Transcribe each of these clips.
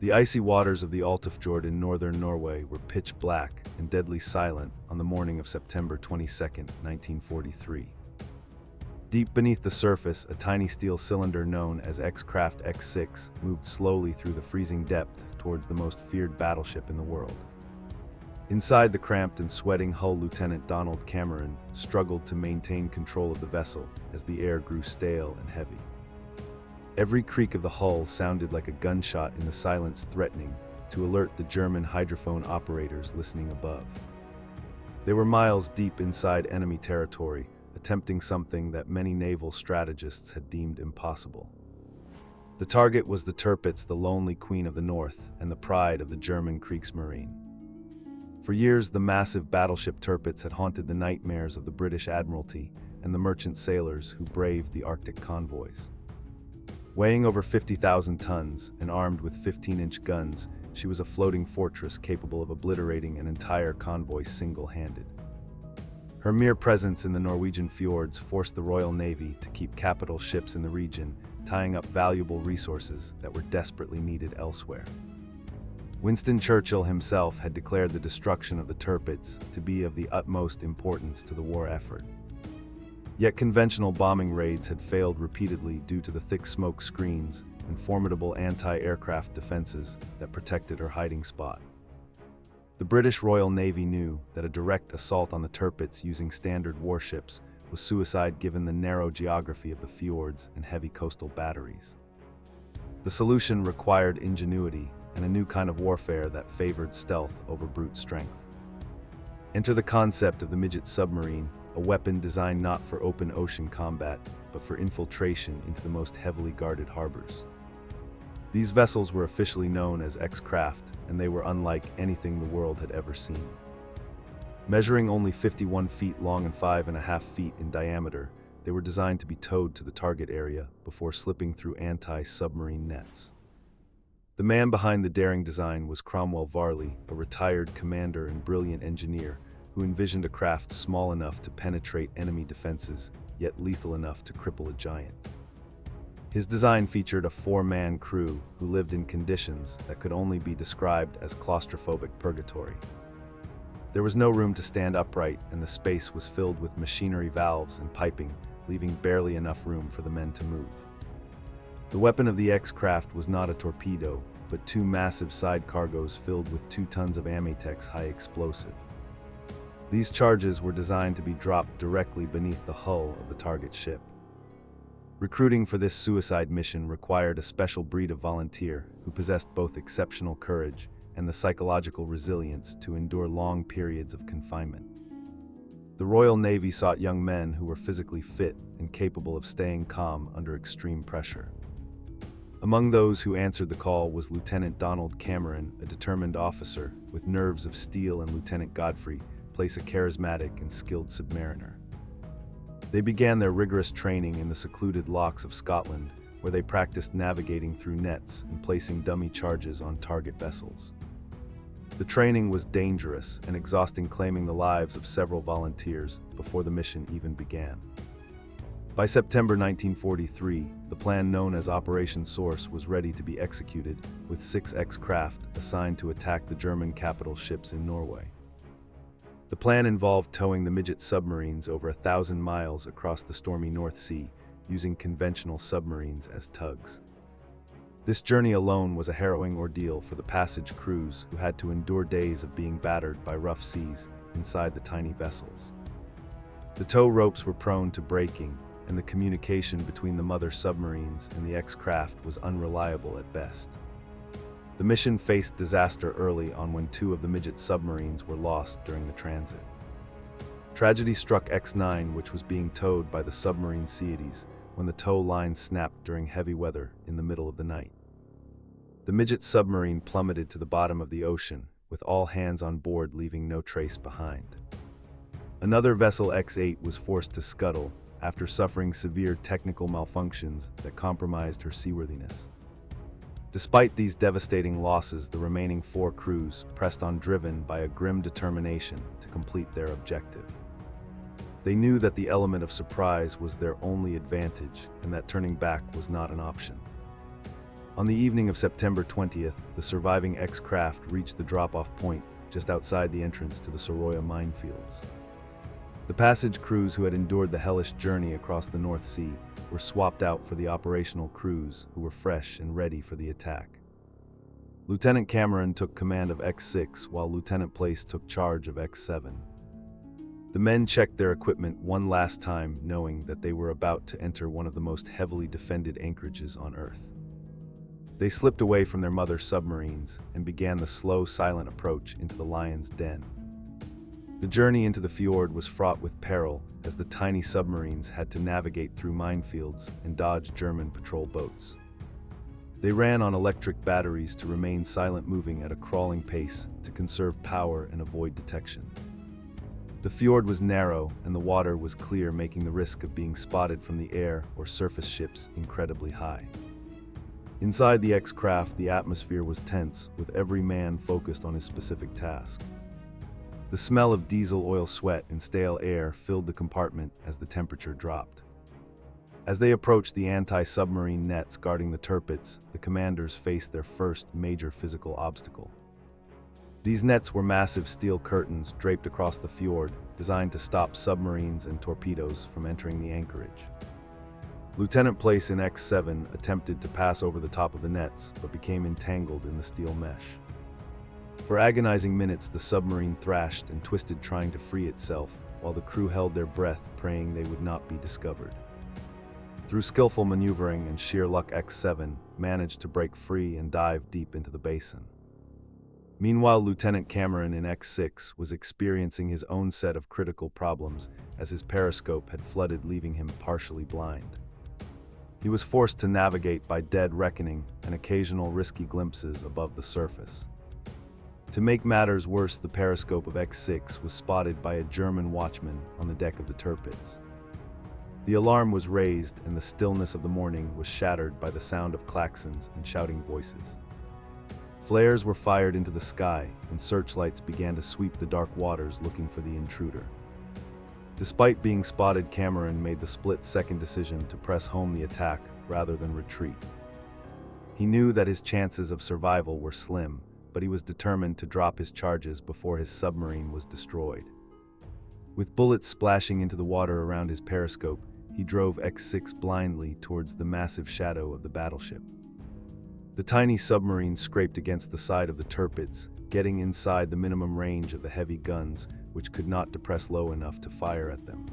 The icy waters of the Altafjord in northern Norway were pitch black and deadly silent on the morning of September 22, 1943. Deep beneath the surface, a tiny steel cylinder known as X-Craft X6 moved slowly through the freezing depth towards the most feared battleship in the world. Inside the cramped and sweating hull, Lieutenant Donald Cameron struggled to maintain control of the vessel as the air grew stale and heavy. Every creak of the hull sounded like a gunshot in the silence, threatening to alert the German hydrophone operators listening above. They were miles deep inside enemy territory, attempting something that many naval strategists had deemed impossible. The target was the Tirpitz, the lonely queen of the north and the pride of the German Kriegsmarine. For years, the massive battleship Tirpitz had haunted the nightmares of the British Admiralty and the merchant sailors who braved the Arctic convoys. Weighing over 50,000 tons and armed with 15-inch guns, she was a floating fortress capable of obliterating an entire convoy single-handed. Her mere presence in the Norwegian fjords forced the Royal Navy to keep capital ships in the region, tying up valuable resources that were desperately needed elsewhere. Winston Churchill himself had declared the destruction of the Tirpitz to be of the utmost importance to the war effort. Yet conventional bombing raids had failed repeatedly due to the thick smoke screens and formidable anti-aircraft defenses that protected her hiding spot. The British Royal Navy knew that a direct assault on the Tirpitz using standard warships was suicide given the narrow geography of the fjords and heavy coastal batteries. The solution required ingenuity and a new kind of warfare that favored stealth over brute strength. Enter the concept of the Midget submarine, a weapon designed not for open ocean combat, but for infiltration into the most heavily guarded harbors. These vessels were officially known as X-Craft, and they were unlike anything the world had ever seen. Measuring only 51 feet long and 5.5 feet in diameter, they were designed to be towed to the target area before slipping through anti-submarine nets. The man behind the daring design was Cromwell Varley, a retired commander and brilliant engineer who envisioned a craft small enough to penetrate enemy defenses, yet lethal enough to cripple a giant. His design featured a 4-man crew who lived in conditions that could only be described as claustrophobic purgatory. There was no room to stand upright, and the space was filled with machinery, valves, and piping, leaving barely enough room for the men to move. The weapon of the X-Craft was not a torpedo, but 2 massive side cargoes filled with 2 tons of Amitex high explosive. These charges were designed to be dropped directly beneath the hull of the target ship. Recruiting for this suicide mission required a special breed of volunteer who possessed both exceptional courage and the psychological resilience to endure long periods of confinement. The Royal Navy sought young men who were physically fit and capable of staying calm under extreme pressure. Among those who answered the call was Lieutenant Donald Cameron, a determined officer with nerves of steel, and Lieutenant Godfrey Place, a charismatic and skilled submariner. They began their rigorous training in the secluded lochs of Scotland, where they practiced navigating through nets and placing dummy charges on target vessels. The training was dangerous and exhausting, claiming the lives of several volunteers before the mission even began. By September 1943, the plan known as Operation Source was ready to be executed, with 6 X-Craft assigned to attack the German capital ships in Norway. The plan involved towing the Midget submarines over 1,000 miles across the stormy North Sea, using conventional submarines as tugs. This journey alone was a harrowing ordeal for the passage crews, who had to endure days of being battered by rough seas inside the tiny vessels. The tow ropes were prone to breaking, and the communication between the mother submarines and the X-Craft was unreliable at best. The mission faced disaster early on when 2 of the Midget submarines were lost during the transit. Tragedy struck X-9, which was being towed by the submarine Ceades, when the tow line snapped during heavy weather in the middle of the night. The Midget submarine plummeted to the bottom of the ocean, with all hands on board leaving no trace behind. Another vessel, X-8, was forced to scuttle after suffering severe technical malfunctions that compromised her seaworthiness. Despite these devastating losses, the remaining 4 crews pressed on, driven by a grim determination to complete their objective. They knew that the element of surprise was their only advantage, and that turning back was not an option. On the evening of September 20th, the surviving X-craft reached the drop-off point just outside the entrance to the Soroya minefields. The passage crews who had endured the hellish journey across the North Sea were swapped out for the operational crews who were fresh and ready for the attack. Lieutenant Cameron took command of X6 while Lieutenant Place took charge of X7. The men checked their equipment one last time, knowing that they were about to enter one of the most heavily defended anchorages on Earth. They slipped away from their mother submarines and began the slow, silent approach into the lion's den. The journey into the fjord was fraught with peril as the tiny submarines had to navigate through minefields and dodge German patrol boats. They ran on electric batteries to remain silent, moving at a crawling pace to conserve power and avoid detection. The fjord was narrow and the water was clear, making the risk of being spotted from the air or surface ships incredibly high. Inside the X-craft, the atmosphere was tense, with every man focused on his specific task. The smell of diesel oil sweat and stale air filled the compartment as the temperature dropped. As they approached the anti-submarine nets guarding the Tirpitz, the commanders faced their first major physical obstacle. These nets were massive steel curtains draped across the fjord, designed to stop submarines and torpedoes from entering the anchorage. Lieutenant Place in X7 attempted to pass over the top of the nets, but became entangled in the steel mesh. For agonizing minutes, the submarine thrashed and twisted, trying to free itself, while the crew held their breath, praying they would not be discovered. Through skillful maneuvering and sheer luck, X7 managed to break free and dive deep into the basin. Meanwhile, Lieutenant Cameron in X6 was experiencing his own set of critical problems as his periscope had flooded, leaving him partially blind. He was forced to navigate by dead reckoning and occasional risky glimpses above the surface. To make matters worse, the periscope of X6 was spotted by a German watchman on the deck of the Tirpitz. The alarm was raised, and the stillness of the morning was shattered by the sound of klaxons and shouting voices. Flares were fired into the sky, and searchlights began to sweep the dark waters looking for the intruder. Despite being spotted, Cameron made the split-second decision to press home the attack rather than retreat. He knew that his chances of survival were slim, but he was determined to drop his charges before his submarine was destroyed. With bullets splashing into the water around his periscope, he drove X6 blindly towards the massive shadow of the battleship. The tiny submarine scraped against the side of the Tirpitz, getting inside the minimum range of the heavy guns, which could not depress low enough to fire at them.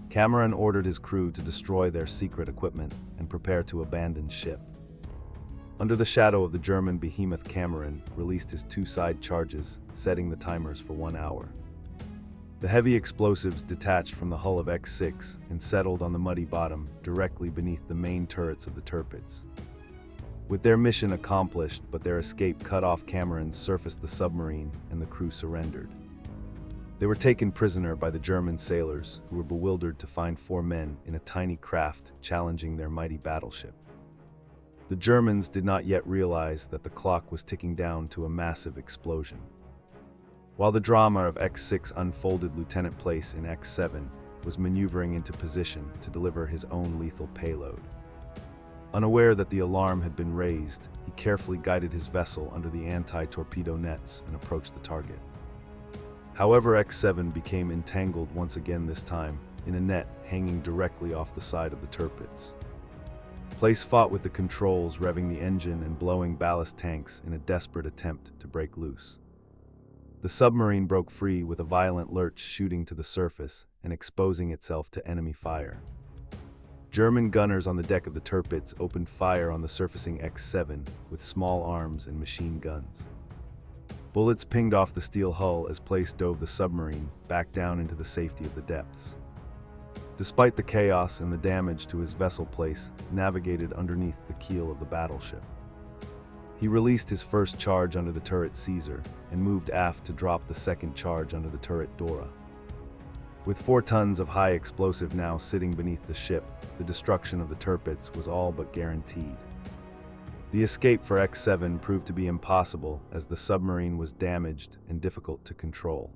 Cameron ordered his crew to destroy their secret equipment and prepare to abandon ship. Under the shadow of the German behemoth, Cameron released his two side charges, setting the timers for 1 hour. The heavy explosives detached from the hull of X6 and settled on the muddy bottom directly beneath the main turrets of the Tirpitz. With their mission accomplished but their escape cut off, Cameron surfaced the submarine and the crew surrendered. They were taken prisoner by the German sailors, who were bewildered to find 4 men in a tiny craft challenging their mighty battleship. The Germans did not yet realize that the clock was ticking down to a massive explosion. While the drama of X6 unfolded, Lieutenant Place in X7 was maneuvering into position to deliver his own lethal payload. Unaware that the alarm had been raised, he carefully guided his vessel under the anti-torpedo nets and approached the target. However, X7 became entangled once again, this time in a net hanging directly off the side of the Tirpitz. Place fought with the controls, revving the engine and blowing ballast tanks in a desperate attempt to break loose. The submarine broke free with a violent lurch, shooting to the surface and exposing itself to enemy fire. German gunners on the deck of the Tirpitz opened fire on the surfacing X7 with small arms and machine guns. Bullets pinged off the steel hull as Place dove the submarine back down into the safety of the depths. Despite the chaos and the damage to his vessel, Place navigated underneath the keel of the battleship. He released his first charge under the turret Caesar and moved aft to drop the second charge under the turret Dora. With 4 tons of high explosive now sitting beneath the ship, the destruction of the Tirpitz was all but guaranteed. The escape for X7 proved to be impossible as the submarine was damaged and difficult to control.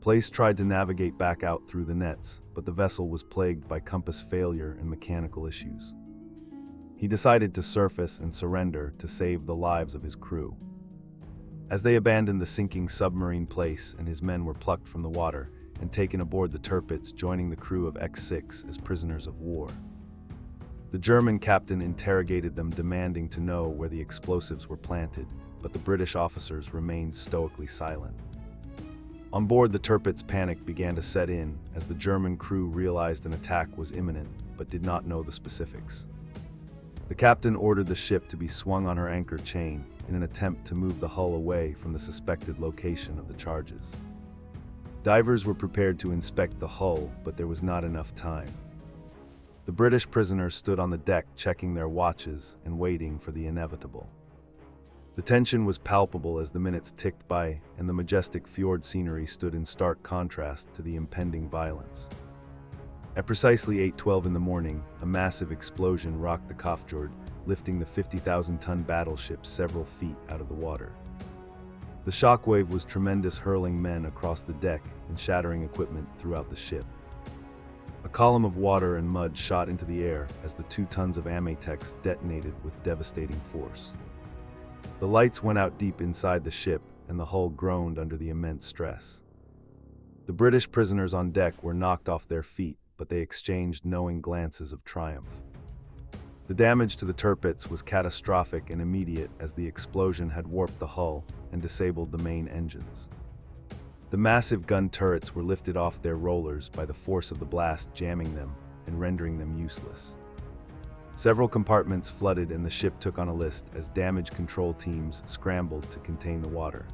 Place tried to navigate back out through the nets, but the vessel was plagued by compass failure and mechanical issues. he decided to surface and surrender to save the lives of his crew. As they abandoned the sinking submarine place and his men were plucked from the water and taken aboard the Tirpitz, joining the crew of X-6 as prisoners of war. The German captain interrogated them, demanding to know where the explosives were planted, but the British officers remained stoically silent. On board the Tirpitz, panic began to set in as the German crew realized an attack was imminent but did not know the specifics. The captain ordered the ship to be swung on her anchor chain in an attempt to move the hull away from the suspected location of the charges. Divers were prepared to inspect the hull, but there was not enough time. The British prisoners stood on the deck checking their watches and waiting for the inevitable. The tension was palpable as the minutes ticked by and the majestic fjord scenery stood in stark contrast to the impending violence. At precisely 8:12 in the morning, a massive explosion rocked the Kofjord, lifting the 50,000-ton battleship several feet out of the water. The shockwave was tremendous, hurling men across the deck and shattering equipment throughout the ship. A column of water and mud shot into the air as the 2 tons of Amatex detonated with devastating force. The lights went out deep inside the ship, and the hull groaned under the immense stress. The British prisoners on deck were knocked off their feet, but they exchanged knowing glances of triumph. The damage to the Tirpitz was catastrophic and immediate, as the explosion had warped the hull and disabled the main engines. The massive gun turrets were lifted off their rollers by the force of the blast, jamming them and rendering them useless. Several compartments flooded and the ship took on a list as damage control teams scrambled to contain the water.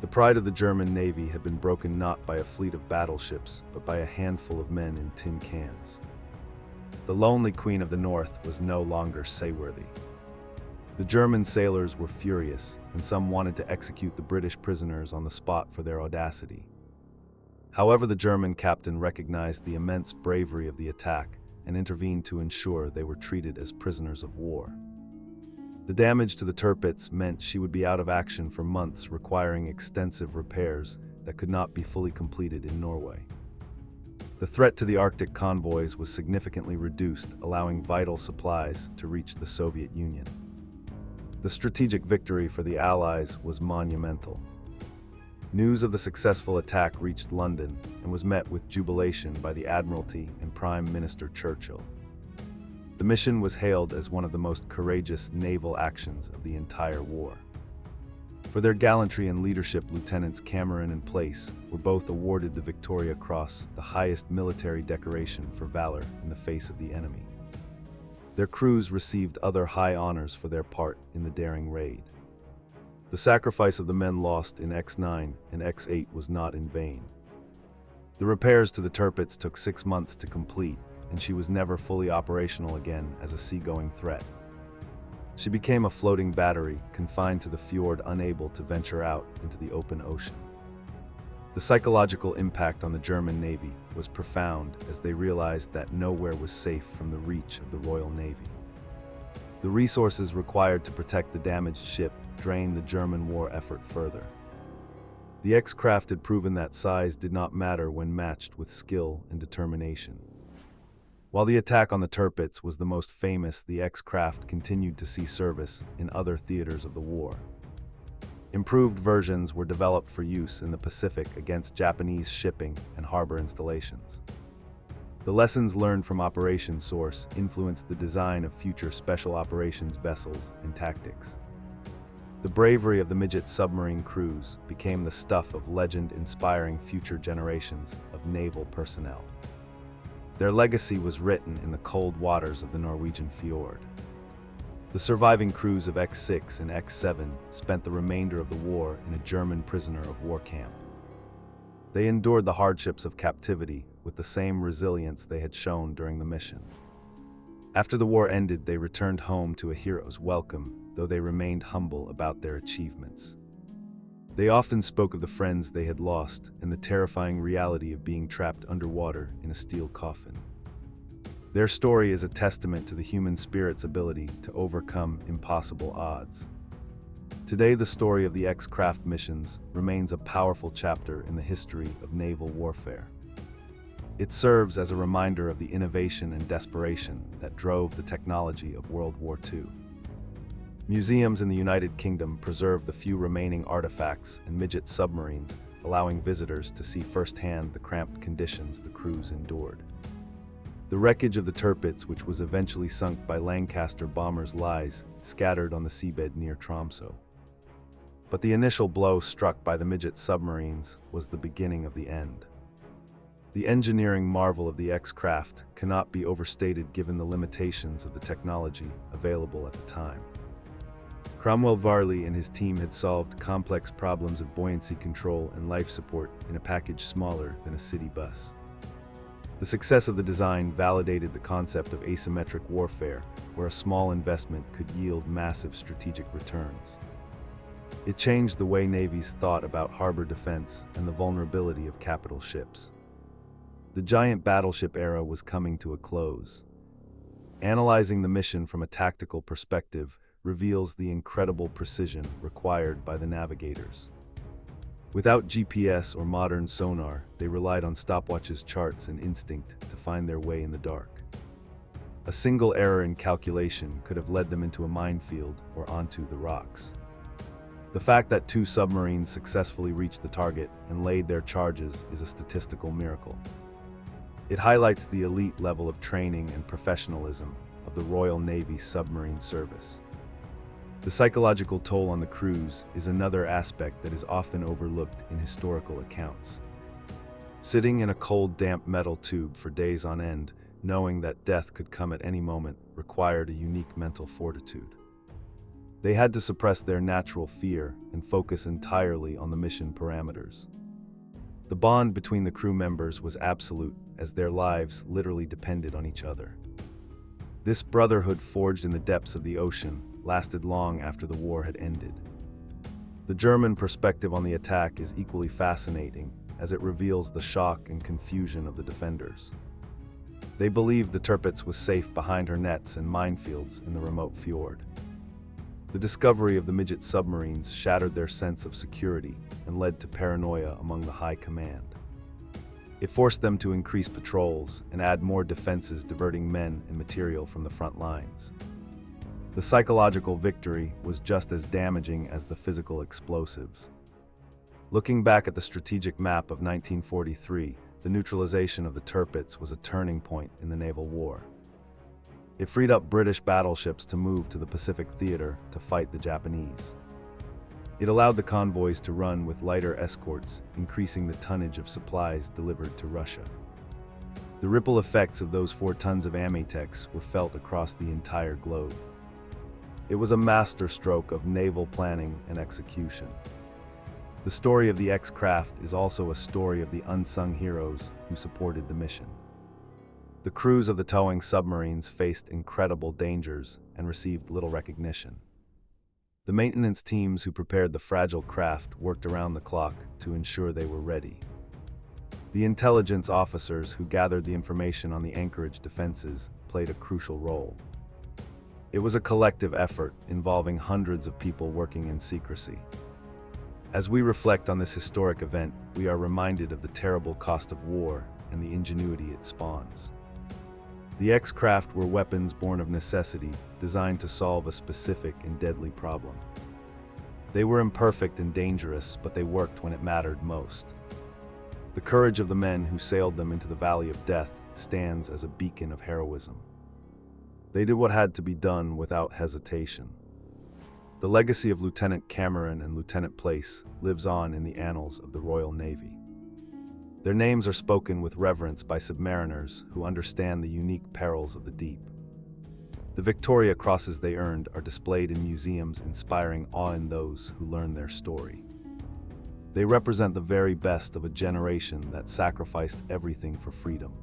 The pride of the German Navy had been broken not by a fleet of battleships, but by a handful of men in tin cans. The lonely Queen of the North was no longer seaworthy. The German sailors were furious, and some wanted to execute the British prisoners on the spot for their audacity. However, the German captain recognized the immense bravery of the attack and intervened to ensure they were treated as prisoners of war. The damage to the Tirpitz meant she would be out of action for months, requiring extensive repairs that could not be fully completed in Norway. The threat to the Arctic convoys was significantly reduced, allowing vital supplies to reach the Soviet Union. The strategic victory for the Allies was monumental. News of the successful attack reached London and was met with jubilation by the Admiralty and Prime Minister Churchill. The mission was hailed as one of the most courageous naval actions of the entire war. For their gallantry and leadership, Lieutenants Cameron and Place were both awarded the Victoria Cross, the highest military decoration for valor in the face of the enemy. Their crews received other high honors for their part in the daring raid. The sacrifice of the men lost in X9 and X8 was not in vain. The repairs to the Tirpitz took 6 months to complete, and she was never fully operational again as a seagoing threat. She became a floating battery, confined to the fjord, unable to venture out into the open ocean. The psychological impact on the German Navy was profound, as they realized that nowhere was safe from the reach of the Royal Navy. The resources required to protect the damaged ship drained the German war effort further. The X-craft had proven that size did not matter when matched with skill and determination. While the attack on the Tirpitz was the most famous, the X-craft continued to see service in other theaters of the war. Improved versions were developed for use in the Pacific against Japanese shipping and harbor installations. The lessons learned from Operation Source influenced the design of future special operations vessels and tactics. The bravery of the Midget submarine crews became the stuff of legend, inspiring future generations of naval personnel. Their legacy was written in the cold waters of the Norwegian fjord. The surviving crews of X6 and X7 spent the remainder of the war in a German prisoner of war camp. They endured the hardships of captivity with the same resilience they had shown during the mission. After the war ended, they returned home to a hero's welcome, though they remained humble about their achievements. They often spoke of the friends they had lost and the terrifying reality of being trapped underwater in a steel coffin. Their story is a testament to the human spirit's ability to overcome impossible odds. Today, the story of the X-craft missions remains a powerful chapter in the history of naval warfare. It serves as a reminder of the innovation and desperation that drove the technology of World War II. Museums in the United Kingdom preserve the few remaining artifacts and Midget submarines, allowing visitors to see firsthand the cramped conditions the crews endured. The wreckage of the Tirpitz, which was eventually sunk by Lancaster bombers, lies scattered on the seabed near Tromsø. But the initial blow struck by the Midget submarines was the beginning of the end. The engineering marvel of the X-craft cannot be overstated given the limitations of the technology available at the time. Cromwell Varley and his team had solved complex problems of buoyancy control and life support in a package smaller than a city bus. The success of the design validated the concept of asymmetric warfare, where a small investment could yield massive strategic returns. It changed the way navies thought about harbor defense and the vulnerability of capital ships. The giant battleship era was coming to a close. Analyzing the mission from a tactical perspective reveals the incredible precision required by the navigators. Without GPS or modern sonar, they relied on stopwatches, charts, and instinct to find their way in the dark. A single error in calculation could have led them into a minefield or onto the rocks. The fact that 2 submarines successfully reached the target and laid their charges is a statistical miracle. It highlights the elite level of training and professionalism of the Royal Navy submarine service. The psychological toll on the crews is another aspect that is often overlooked in historical accounts. Sitting in a cold, damp metal tube for days on end, knowing that death could come at any moment, required a unique mental fortitude. They had to suppress their natural fear and focus entirely on the mission parameters. The bond between the crew members was absolute, as their lives literally depended on each other. This brotherhood, forged in the depths of the ocean, lasted long after the war had ended. The German perspective on the attack is equally fascinating, as it reveals the shock and confusion of the defenders. They believed the Tirpitz was safe behind her nets and minefields in the remote fjord. The discovery of the Midget submarines shattered their sense of security and led to paranoia among the high command. It forced them to increase patrols and add more defenses, diverting men and material from the front lines. The psychological victory was just as damaging as the physical explosives. Looking back at the strategic map of 1943, the neutralization of the Tirpitz was a turning point in the naval war. It freed up British battleships to move to the Pacific theater to fight the Japanese. It allowed the convoys to run with lighter escorts, increasing the tonnage of supplies delivered to Russia. The ripple effects of those 4 tons of Amitex were felt across the entire globe. It was a masterstroke of naval planning and execution. The story of the X-craft is also a story of the unsung heroes who supported the mission. The crews of the towing submarines faced incredible dangers and received little recognition. The maintenance teams who prepared the fragile craft worked around the clock to ensure they were ready. The intelligence officers who gathered the information on the anchorage defenses played a crucial role. It was a collective effort involving hundreds of people working in secrecy. As we reflect on this historic event, we are reminded of the terrible cost of war and the ingenuity it spawns. The X-craft were weapons born of necessity, designed to solve a specific and deadly problem. They were imperfect and dangerous, but they worked when it mattered most. The courage of the men who sailed them into the Valley of Death stands as a beacon of heroism. They did what had to be done without hesitation. The legacy of Lieutenant Cameron and Lieutenant Place lives on in the annals of the Royal Navy. Their names are spoken with reverence by submariners who understand the unique perils of the deep. The Victoria Crosses they earned are displayed in museums, inspiring awe in those who learn their story. They represent the very best of a generation that sacrificed everything for freedom.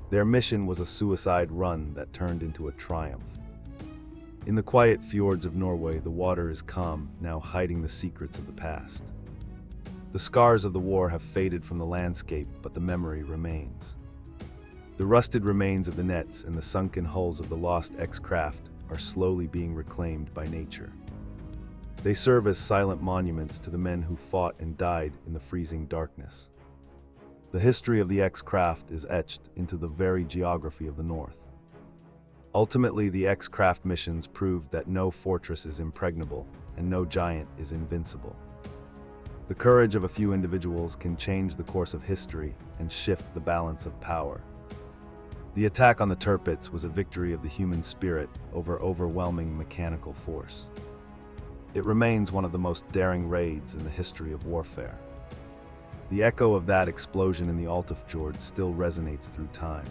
Their mission was a suicide run that turned into a triumph. In the quiet fjords of Norway, the water is calm, now hiding the secrets of the past. The scars of the war have faded from the landscape, but the memory remains. The rusted remains of the nets and the sunken hulls of the lost X-craft are slowly being reclaimed by nature. They serve as silent monuments to the men who fought and died in the freezing darkness. The history of the X-craft is etched into the very geography of the North. Ultimately, the X-craft missions proved that no fortress is impregnable and no giant is invincible. The courage of a few individuals can change the course of history and shift the balance of power. The attack on the Tirpitz was a victory of the human spirit over overwhelming mechanical force. It remains one of the most daring raids in the history of warfare. The echo of that explosion in the Altafjord still resonates through time.